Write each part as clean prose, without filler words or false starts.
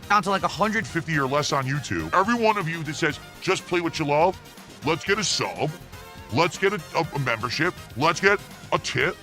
down to like 150 or less on YouTube. Every one of you that says, just play what you love, let's get a sub, let's get a membership, let's get a tip.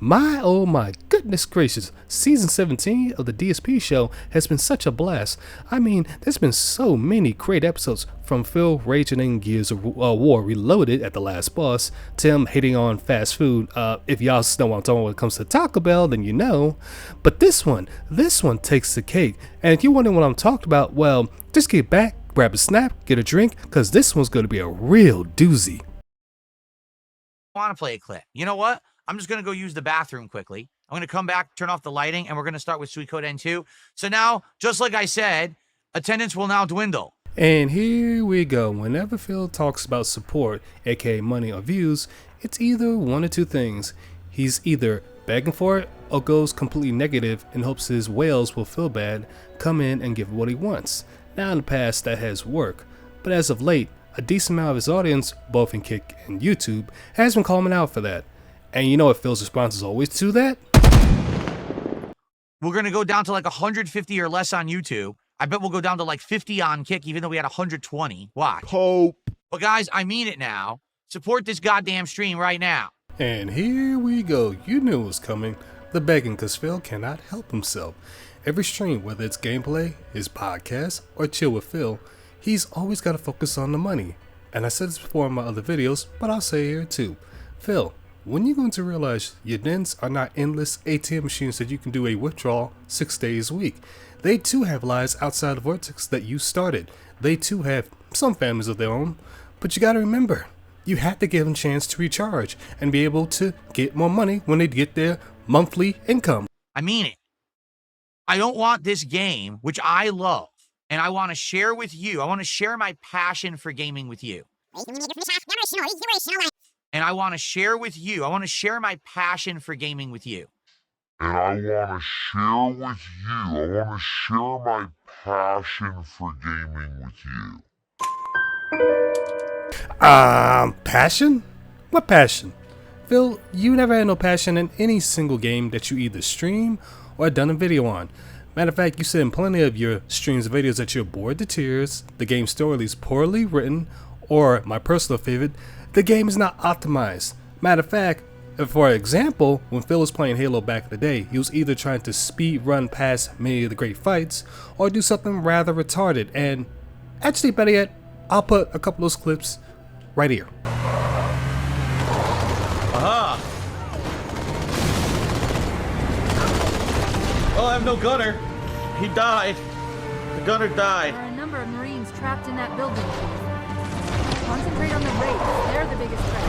My oh my goodness gracious, season 17 of the DSP show has been such a blast. I mean, there's been so many great episodes, from Phil raging in Gears of War Reloaded at the last boss, Tim hating on fast food. If y'all know what I'm talking about when it comes to Taco Bell, then you know. But this one takes the cake. And if you're wondering what I'm talking about, well, just get back, grab a snack, get a drink, because this one's going to be a real doozy. I want to play a clip. You know what? I'm just going to go use the bathroom quickly. I'm going to come back, turn off the lighting, and we're going to start with Sweet Code N2. So now, just like I said, attendance will now dwindle. And here we go. Whenever Phil talks about support, aka money or views, it's either one or two things. He's either begging for it or goes completely negative and hopes his whales will feel bad, come in and give what he wants. Now in the past that has worked, but as of late, a decent amount of his audience, both in Kick and YouTube, has been calling out for that. And you know what Phil's response is always to that? We're going to go down to like 150 or less on YouTube. I bet we'll go down to like 50 on Kick, even though we had 120. Watch. Hope. But guys, I mean it now. Support this goddamn stream right now. And here we go. You knew it was coming. The begging, because Phil cannot help himself. Every stream, whether it's gameplay, his podcast, or chill with Phil, he's always got to focus on the money. And I said this before in my other videos, but I'll say it here too. Phil, when you're going to realize your dens are not endless ATM machines that you can do a withdrawal 6 days a week. They too have lives outside the vortex that you started. They too have some families of their own. But you gotta remember, you have to give them a chance to recharge and be able to get more money when they get their monthly income. I mean it. I don't want this game, which I love, and I want to share with you. I want to share my passion for gaming with you. And I want to share with you. I want to share my passion for gaming with you. And I want to share with you. I want to share my passion for gaming with you. Passion? What passion? Phil, you never had no passion in any single game that you either stream or done a video on. Matter of fact, you said in plenty of your streams and videos that you're bored to tears, the game story is poorly written, or my personal favorite, the game is not optimized. Matter of fact, for example, when Phil was playing Halo back in the day, he was either trying to speed run past many of the great fights or do something rather retarded. And actually, better yet, I'll put a couple of those clips right here. Aha! Oh, I have no gunner. He died. The gunner died. There are a number of Marines trapped in that building. Concentrate on the raids. They're the biggest threat.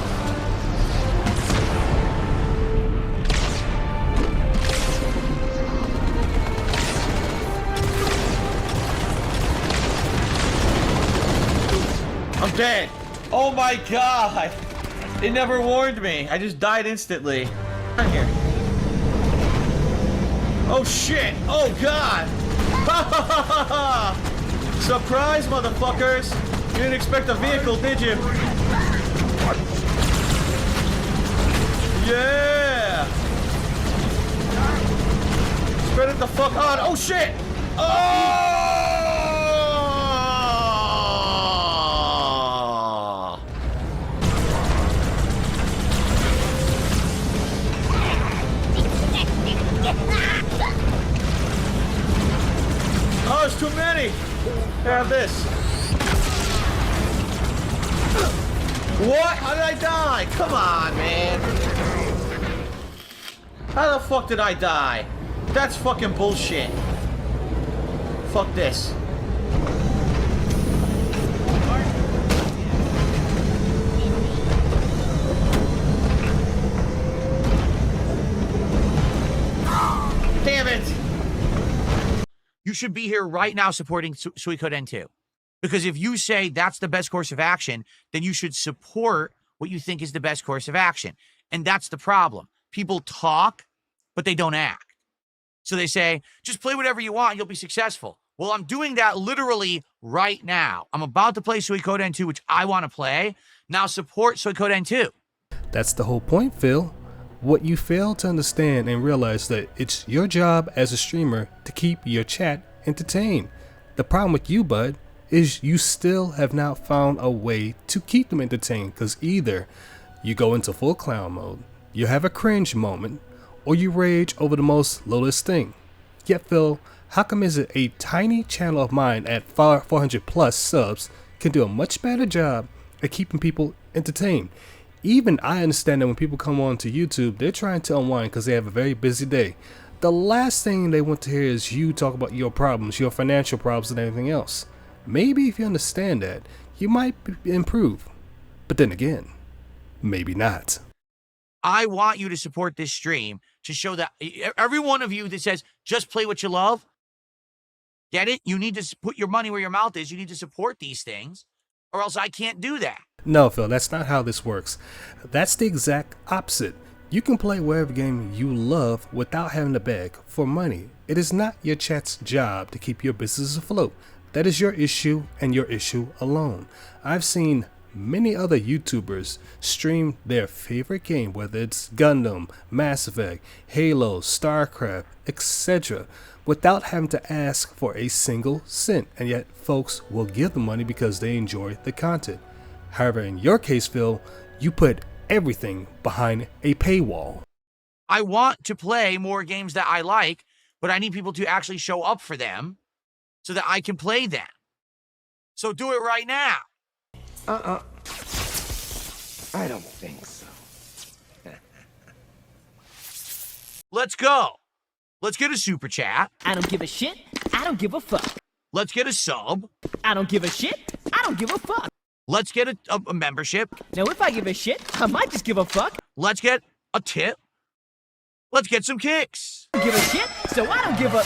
I'm dead. Oh my god. It never warned me. I just died instantly. Down here. Oh shit. Oh god. Surprise, motherfuckers. You didn't expect a vehicle, did you? Yeah. Spread it the fuck on. Oh shit. Oh. Oh, there's too many! Have this. What? How did I die? Come on, man. How the fuck did I die? That's fucking bullshit. Fuck this. Damn it! You should be here right now supporting Sweet Code N2. Because if you say that's the best course of action, then you should support what you think is the best course of action. And that's the problem. People talk, but they don't act. So they say, just play whatever you want, you'll be successful. Well, I'm doing that literally right now. I'm about to play Sweet Code N2, which I want to play. Now support Sweet Code N2. That's the whole point, Phil. What you fail to understand and realize that it's your job as a streamer to keep your chat entertained. The problem with you, bud, is you still have not found a way to keep them entertained, because either you go into full clown mode, you have a cringe moment, or you rage over the most littlest thing. Yet Phil, how come is it a tiny channel of mine at 400 plus subs can do a much better job at keeping people entertained? Even I understand that when people come on to YouTube, they're trying to unwind because they have a very busy day. The last thing they want to hear is you talk about your problems, your financial problems, and everything else. Maybe if you understand that, you might improve. But then again, maybe not. I want you to support this stream to show that every one of you that says, just play what you love, get it? You need to put your money where your mouth is. You need to support these things, or else I can't do that. No, Phil, that's not how this works. That's the exact opposite. You can play whatever game you love without having to beg for money. It is not your chat's job to keep your business afloat. That is your issue and your issue alone. I've seen many other YouTubers stream their favorite game, whether it's Gundam, Mass Effect, Halo, StarCraft, etc., without having to ask for a single cent, and yet folks will give them money because they enjoy the content. However, in your case, Phil, you put everything behind a paywall. I want to play more games that I like, but I need people to actually show up for them so that I can play them. So do it right now. I don't think so. Let's go. Let's get a super chat. I don't give a shit. I don't give a fuck. Let's get a sub. I don't give a shit. I don't give a fuck. Let's get a membership. Now, if I give a shit, I might just give a fuck. Let's get a tip. Let's get some kicks. I don't give a shit, so I don't give a...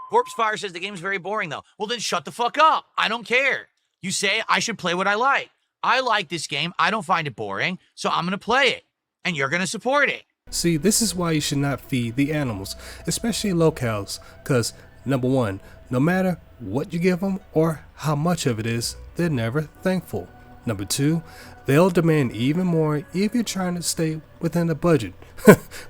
Corpse Fire says the game's very boring, though. Well, then shut the fuck up. I don't care. You say I should play what I like. I like this game. I don't find it boring, so I'm going to play it. And you're going to support it. See, this is why you should not feed the animals, especially locals, because number one, no matter what you give them or how much of it is, they're never thankful. Number two, they'll demand even more if you're trying to stay within the budget.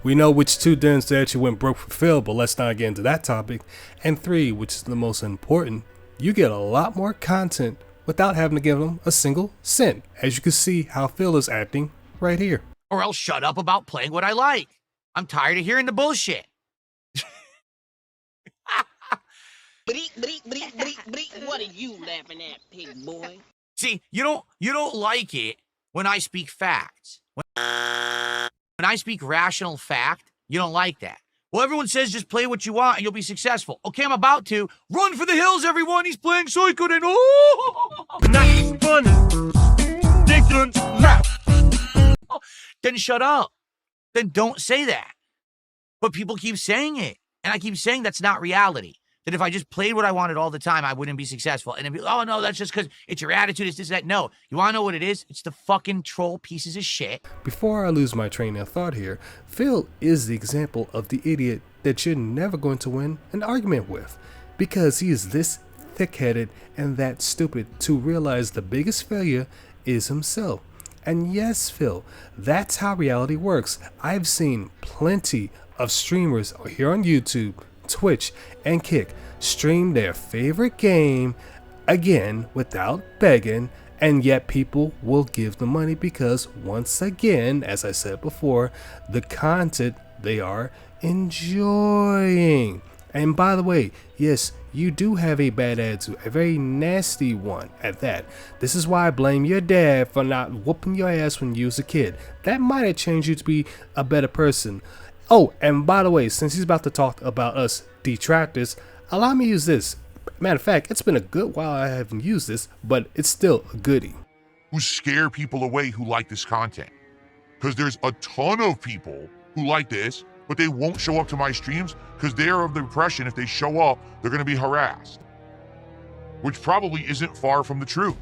We know which two dens actually went broke for Phil, but let's not get into that topic. And three, which is the most important, you get a lot more content without having to give them a single cent, as you can see how Phil is acting right here. Or else shut up about playing what I like. I'm tired of hearing the bullshit. What are you laughing at, pig boy? See, you don't like it when I speak facts. When I speak rational fact, you don't like that. Well, everyone says just play what you want and you'll be successful. Okay, I'm about to. Run for the hills, everyone. He's playing Suikoden. Oh! Not funny. Dickens left. Then shut up. Then don't say that. But people keep saying it. And I keep saying that's not reality. That if I just played what I wanted all the time, I wouldn't be successful. And it'd be, oh, no, that's just because it's your attitude, it's this, that. No, you want to know what it is? It's the fucking troll pieces of shit. Before I lose my train of thought here, Phil is the example of the idiot that you're never going to win an argument with, because he is this thick-headed and that stupid to realize the biggest failure is himself. And yes, Phil, that's how reality works. I've seen plenty of streamers here on YouTube, Twitch, and Kick stream their favorite game again without begging, and yet people will give them money because, once again, as I said before, the content they are enjoying. And by the way, yes, you do have a bad attitude, a very nasty one at that. This is why I blame your dad for not whooping your ass when you was a kid. That might have changed you to be a better person. Oh, and by the way, since he's about to talk about us detractors, allow me to use this. Matter of fact, it's been a good while I haven't used this, but it's still a goodie. Who scare people away who like this content. Because there's a ton of people who like this, but they won't show up to my streams because they're of the impression if they show up, they're going to be harassed. Which probably isn't far from the truth.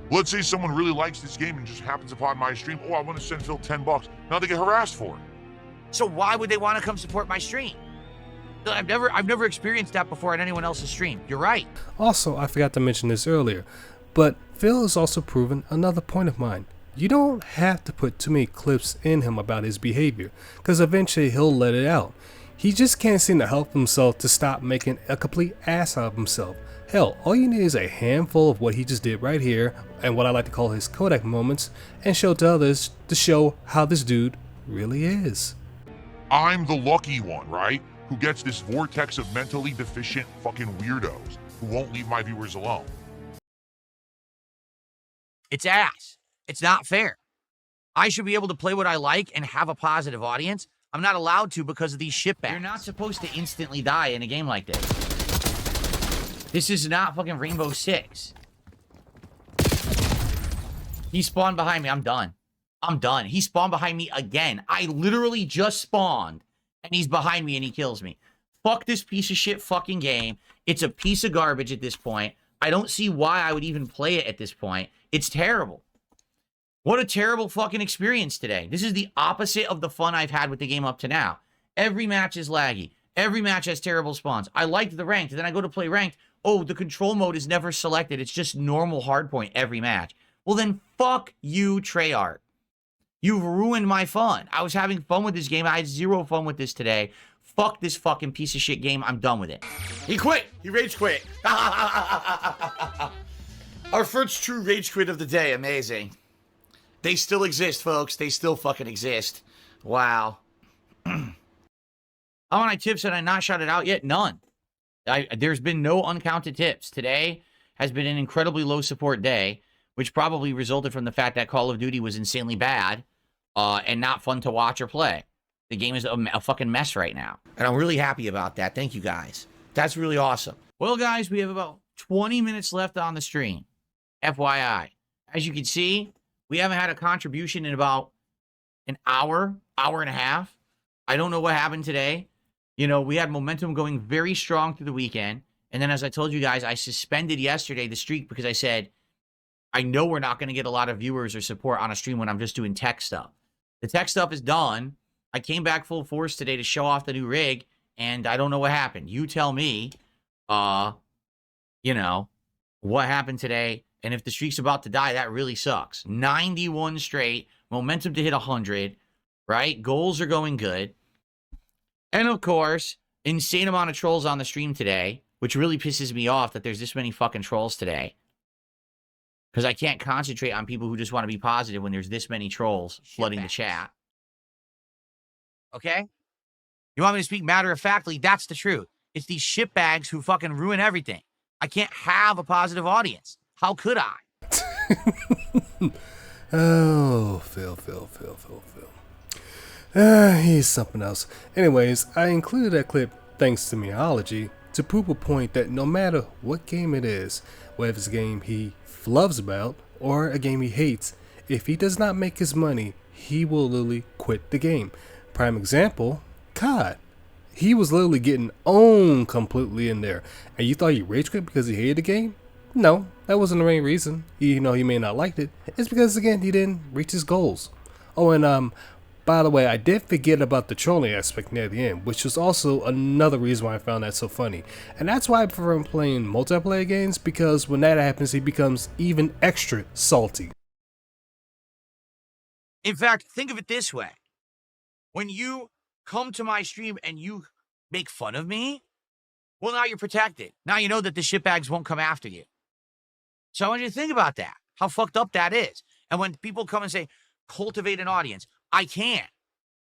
Let's say someone really likes this game and just happens upon my stream. Oh, I want to send Phil $10. Now they get harassed for it. So why would they want to come support my stream? I've never experienced that before on anyone else's stream. You're right. Also, I forgot to mention this earlier, but Phil has also proven another point of mine. you don't have to put too many clips in him about his behavior, because eventually he'll let it out. He just can't seem to help himself to stop making a complete ass out of himself. Hell, all you need is a handful of what he just did right here, and what I like to call his Kodak moments, and show to others to show how this dude really is. I'm the lucky one, right? Who gets this vortex of mentally deficient fucking weirdos who won't leave my viewers alone. It's ass. It's not fair. I should be able to play what I like and have a positive audience. I'm not allowed to because of these shitbags. You're not supposed to instantly die in a game like this. This is not fucking Rainbow Six. He spawned behind me. I'm done. I'm done. He spawned behind me again. I literally just spawned, and he's behind me, and he kills me. Fuck this piece of shit fucking game. It's a piece of garbage at this point. I don't see why I would even play it at this point. It's terrible. What a terrible fucking experience today. This is the opposite of the fun I've had with the game up to now. Every match is laggy. Every match has terrible spawns. I liked the ranked, and then I go to play ranked. Oh, the control mode is never selected. It's just normal hardpoint every match. Well, then fuck you, Treyarch. You've ruined my fun. I was having fun with this game. I had zero fun with this today. Fuck this fucking piece of shit game. I'm done with it. He quit. He rage quit. Our first true rage quit of the day. Amazing. They still exist, folks. They still fucking exist. Wow. How many tips had I not shouted out yet? None. There's been no uncounted tips. Today has been an incredibly low support day, which probably resulted from the fact that Call of Duty was insanely bad and not fun to watch or play. The game is a fucking mess right now. And I'm really happy about that. Thank you, guys. That's really awesome. Well, guys, we have about 20 minutes left on the stream. FYI. As you can see, we haven't had a contribution in about an hour, hour and a half. I don't know what happened today. You know, we had momentum going very strong through the weekend. And then, as I told you guys, I suspended yesterday the streak because I said, I know we're not going to get a lot of viewers or support on a stream when I'm just doing tech stuff. The tech stuff is done. I came back full force today to show off the new rig, and I don't know what happened. You tell me, you know, what happened today. And if the streak's about to die, that really sucks. 91 straight, momentum to hit 100, right? Goals are going good. And of course, insane amount of trolls on the stream today, which really pisses me off that there's this many fucking trolls today. Because I can't concentrate on people who just want to be positive when there's this many trolls flooding the chat. Okay? You want me to speak matter-of-factly? That's the truth. It's these shitbags who fucking ruin everything. I can't have a positive audience. How could I? Oh, Phil. He's something else. Anyways, I included that clip thanks to Meology to prove a point that no matter what game it is, whether it's a game he loves about or a game he hates, if he does not make his money, he will literally quit the game. Prime example, COD. He was literally getting owned completely in there. And you thought he rage quit because he hated the game? No, that wasn't the main reason. Even though he may not liked it, it's because again he didn't reach his goals. Oh, and by the way, I did forget about the trolling aspect near the end, which was also another reason why I found that so funny. And that's why I prefer him playing multiplayer games, because when that happens, he becomes even extra salty. In fact, think of it this way. When you come to my stream and you make fun of me, well, now you're protected. Now you know that the shitbags won't come after you. So I want you to think about that, how fucked up that is. And when people come and say, cultivate an audience, I can't.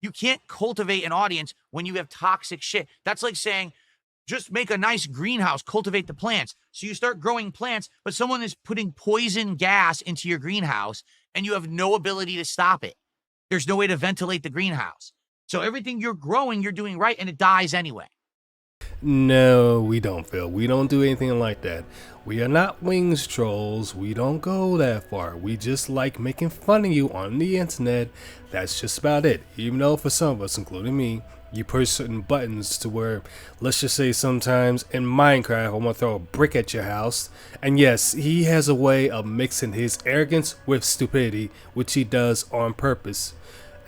You can't cultivate an audience when you have toxic shit. That's like saying, just make a nice greenhouse, cultivate the plants. So you start growing plants, but someone is putting poison gas into your greenhouse and you have no ability to stop it. There's no way to ventilate the greenhouse. So everything you're growing, you're doing right, and it dies anyway. No, we don't, Phil. We don't do anything like that. We are not wings trolls. We don't go that far. We just like making fun of you on the internet. That's just about it. Even though for some of us, including me, you push certain buttons to where, let's just say sometimes in Minecraft, I want to throw a brick at your house. And yes, he has a way of mixing his arrogance with stupidity, which he does on purpose.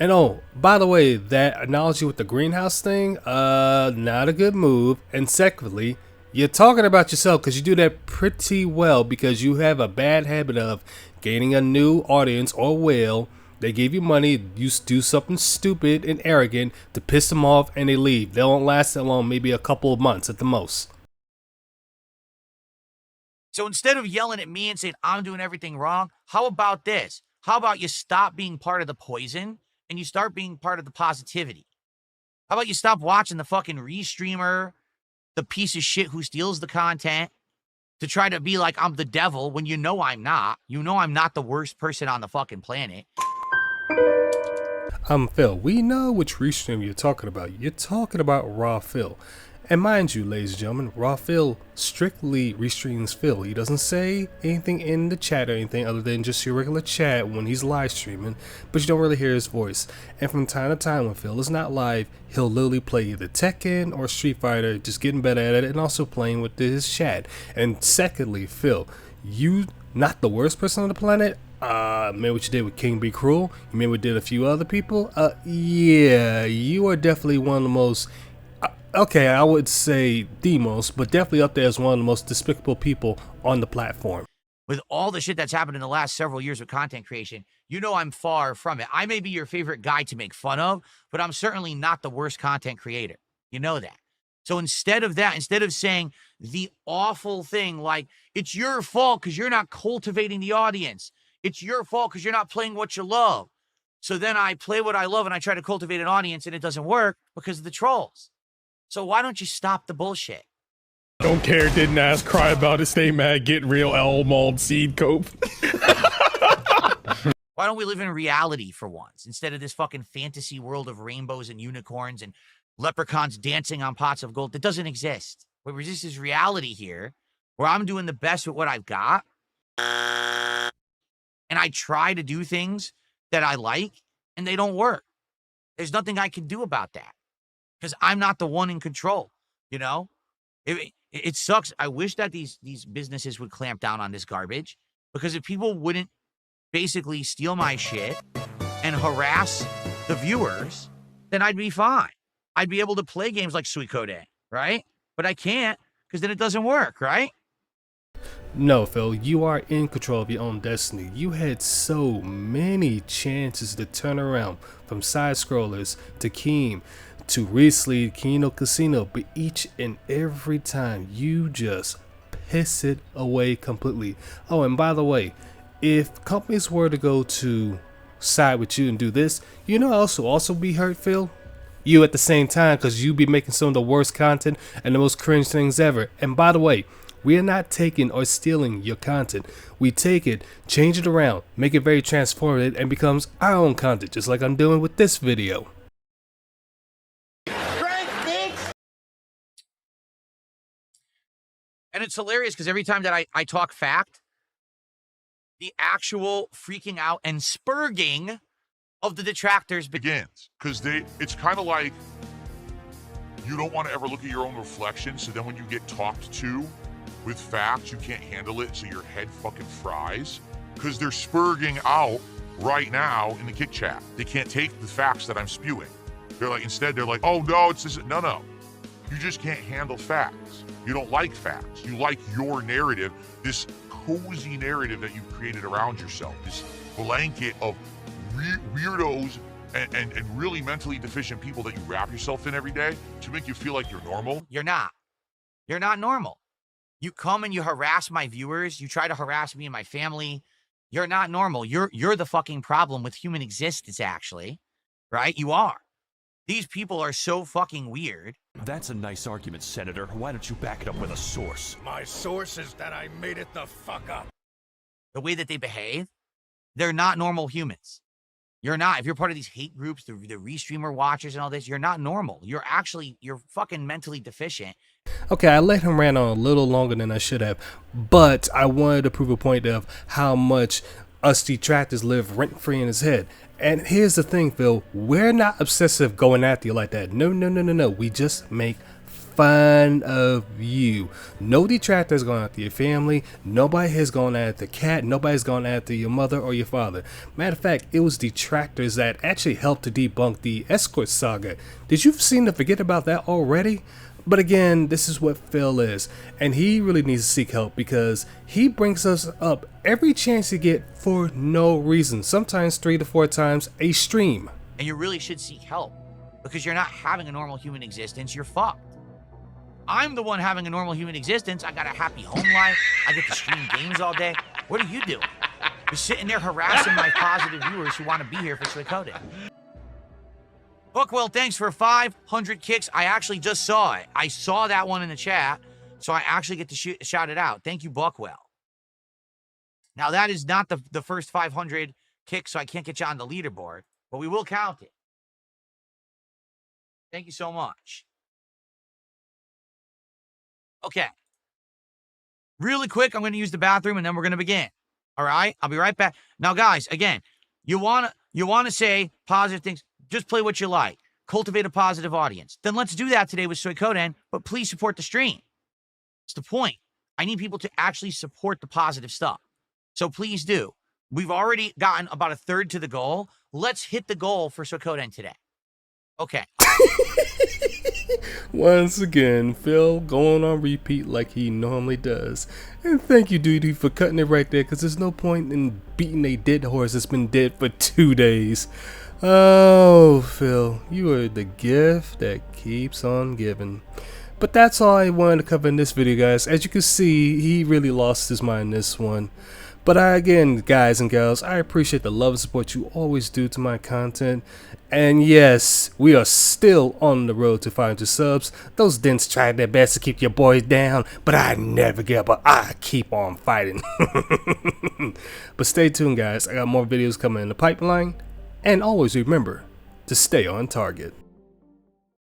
And oh, by the way, that analogy with the greenhouse thing, not a good move. And secondly, You're talking about yourself because you do that pretty well because you have a bad habit of gaining a new audience or whale. They give you money, you do something stupid and arrogant to piss them off and they leave. They won't last that long, maybe a couple of months at the most. So instead of yelling at me and saying I'm doing everything wrong, how about this? How about you stop being part of the poison and you start being part of the positivity? How about you stop watching the fucking restreamer, the piece of shit who steals the content to try to be like I'm the devil when you know I'm not. You know I'm not the worst person on the fucking planet. Phil, we know which restream you're talking about. You're talking about Raw Phil. And mind you, ladies and gentlemen, Raw Phil strictly restreams Phil. He doesn't say anything in the chat or anything other than just your regular chat when he's live streaming, but you don't really hear his voice. And from time to time when Phil is not live, he'll literally play either Tekken or Street Fighter, just getting better at it and also playing with his chat. And secondly, Phil, you not the worst person on the planet. Remember what you did with King Be Cruel? You remember what did a few other people? Yeah, you are definitely one of the most, okay, I would say the most, but definitely up there as one of the most despicable people on the platform. With all the shit that's happened in the last several years with content creation, you know I'm far from it. I may be your favorite guy to make fun of, but I'm certainly not the worst content creator. You know that. So instead of that, instead of saying the awful thing like, it's your fault because you're not cultivating the audience. It's your fault because you're not playing what you love. So then I play what I love and I try to cultivate an audience and it doesn't work because of the trolls. So why don't you stop the bullshit? Don't care, didn't ask, cry about it, stay mad, get real, L mold seed cope. Why don't we live in reality for once instead of this fucking fantasy world of rainbows and unicorns and leprechauns dancing on pots of gold that doesn't exist? What exists is reality here where I'm doing the best with what I've got. And I try to do things that I like and they don't work. There's nothing I can do about that because I'm not the one in control, you know? It sucks. I wish that these businesses would clamp down on this garbage because if people wouldn't basically steal my shit and harass the viewers, then I'd be fine. I'd be able to play games like Suikoden, right? But I can't because then it doesn't work, right? No, Phil, you are in control of your own destiny. You had so many chances to turn around from side scrollers to Keem to recently Kino Casino, but each and every time you just piss it away completely. Oh, and by the way, if companies were to go to side with you and do this, you know also be hurt, Phil? You at the same time, because you be making some of the worst content and the most cringe things ever. And by the way, we are not taking or stealing your content. We take it, change it around, make it very transformative, and becomes our own content, just like I'm doing with this video. And it's hilarious because every time that I talk fact, the actual freaking out and spurging of the detractors begins. Because it's kind of like you don't want to ever look at your own reflection, so then when you get talked to with facts, you can't handle it, so your head fucking fries. Because they're spurging out right now in the kick chat. They can't take the facts that I'm spewing. Instead they're like, oh no, it's this. No. You just can't handle facts. You don't like facts. You like your narrative, this cozy narrative that you've created around yourself, this blanket of weirdos and really mentally deficient people that you wrap yourself in every day to make you feel like you're normal. You're not. You're not normal. You come and you harass my viewers. You try to harass me and my family. You're not normal. You're the fucking problem with human existence, actually. Right? You are. These people are so fucking weird. That's a nice argument, Senator. Why don't you back it up with a source? My source is that I made it the fuck up. The way that they behave, they're not normal humans. You're not. If you're part of these hate groups, the restreamer watchers and all this, you're not normal. You're fucking mentally deficient. Okay, I let him rant on a little longer than I should have, but I wanted to prove a point of how much us detractors live rent-free in his head. And here's the thing, Phil, we're not obsessive going after you like that. No. We just make fun of you. No detractors going after your family. Nobody has gone after Cat. Nobody's gone after your mother or your father. Matter of fact, it was detractors that actually helped to debunk the escort saga. Did you seem to forget about that already? But again, this is what Phil is, and he really needs to seek help because he brings us up every chance he get for no reason, sometimes 3 to 4 times a stream. And you really should seek help because you're not having a normal human existence. You're fucked. I'm the one having a normal human existence. I got a happy home life. I get to stream games all day. What are you doing? You're sitting there harassing my positive viewers who want to be here for Suikoden. Bookwell, thanks for 500 kicks. I actually just saw it. I saw that one in the chat, so I actually get to shout it out. Thank you, Buckwell. Now, that is not the first 500 kicks, so I can't get you on the leaderboard, but we will count it. Thank you so much. Okay. Really quick, I'm going to use the bathroom, and then we're going to begin. All right? I'll be right back. Now, guys, again, you want to say positive things. Just play what you like. Cultivate a positive audience. Then let's do that today with Suikoden, but please support the stream. It's the point. I need people to actually support the positive stuff. So please do. We've already gotten about a third to the goal. Let's hit the goal for Suikoden today. Okay. Once again, Phil going on repeat like he normally does. And thank you, Duty, for cutting it right there, because there's no point in beating a dead horse that's been dead for 2 days. Oh, Phil, you are the gift that keeps on giving. But that's all I wanted to cover in this video, guys. As you can see, he really lost his mind in this one. But again, guys and gals, I appreciate the love and support you always do to my content. And yes, we are still on the road to 500 subs. Those dents tried their best to keep your boys down, but I never give up. I keep on fighting. But stay tuned, guys. I got more videos coming in the pipeline. And always remember to stay on target.